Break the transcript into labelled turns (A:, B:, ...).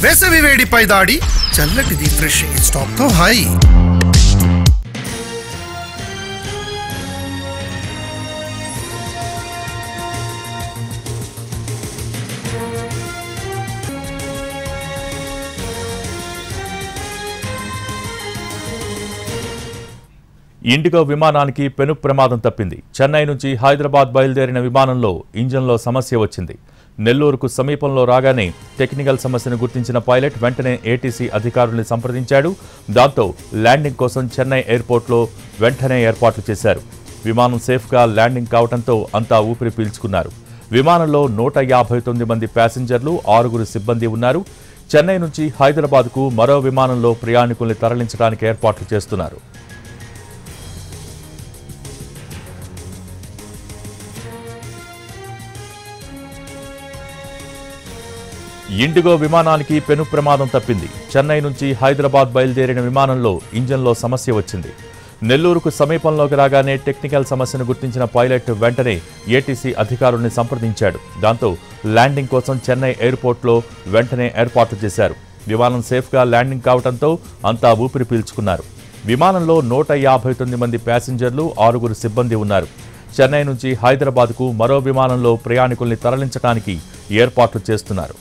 A: వేసవి వేడిపై దాడి చల్లటిది fresh stock తో హాయి.
B: ఇండిగో విమానానికి పెను ప్రమాదం తప్పింది. చెన్నై నుంచి హైదరాబాద్ బయలుదేరిన విమానంలో ఇంజన్లో సమస్య వచ్చింది. నెల్లూరుకు సమీపంలో రాగానే టెక్నికల్ సమస్యను గుర్తించిన పైలట్ వెంటనే ఏటీసీ అధికారుల్ని సంప్రదించాడు. దాంతో ల్యాండింగ్ కోసం చెన్నై ఎయిర్పోర్ట్లో వెంటనే ఏర్పాట్లు చేశారు. విమానం సేఫ్గా ల్యాండింగ్ కావడంతో అంతా ఊపిరి పీల్చుకున్నారు. విమానంలో 159 మంది ప్యాసింజర్లు, 6 సిబ్బంది ఉన్నారు. చెన్నై నుంచి హైదరాబాద్కు మరో విమానంలో ప్రయాణికుల్ని తరలించడానికి ఏర్పాట్లు చేస్తున్నారు. ఇండిగో విమానానికి పెను ప్రమాదం తప్పింది. చెన్నై నుంచి హైదరాబాద్ బయలుదేరిన విమానంలో ఇంజన్లో సమస్య వచ్చింది. నెల్లూరుకు సమీపంలోకి రాగానే టెక్నికల్ సమస్యను గుర్తించిన పైలట్ వెంటనే ఏటీసీ అధికారుల్ని సంప్రదించాడు. దాంతో ల్యాండింగ్ కోసం చెన్నై ఎయిర్పోర్ట్లో వెంటనే ఏర్పాట్లు చేశారు. విమానం సేఫ్గా ల్యాండింగ్ కావడంతో అంతా ఊపిరి పీల్చుకున్నారు. విమానంలో 159 మంది ప్యాసింజర్లు, 6 సిబ్బంది ఉన్నారు. చెన్నై నుంచి హైదరాబాద్కు మరో విమానంలో ప్రయాణికుల్ని తరలించడానికి ఏర్పాట్లు చేస్తున్నారు.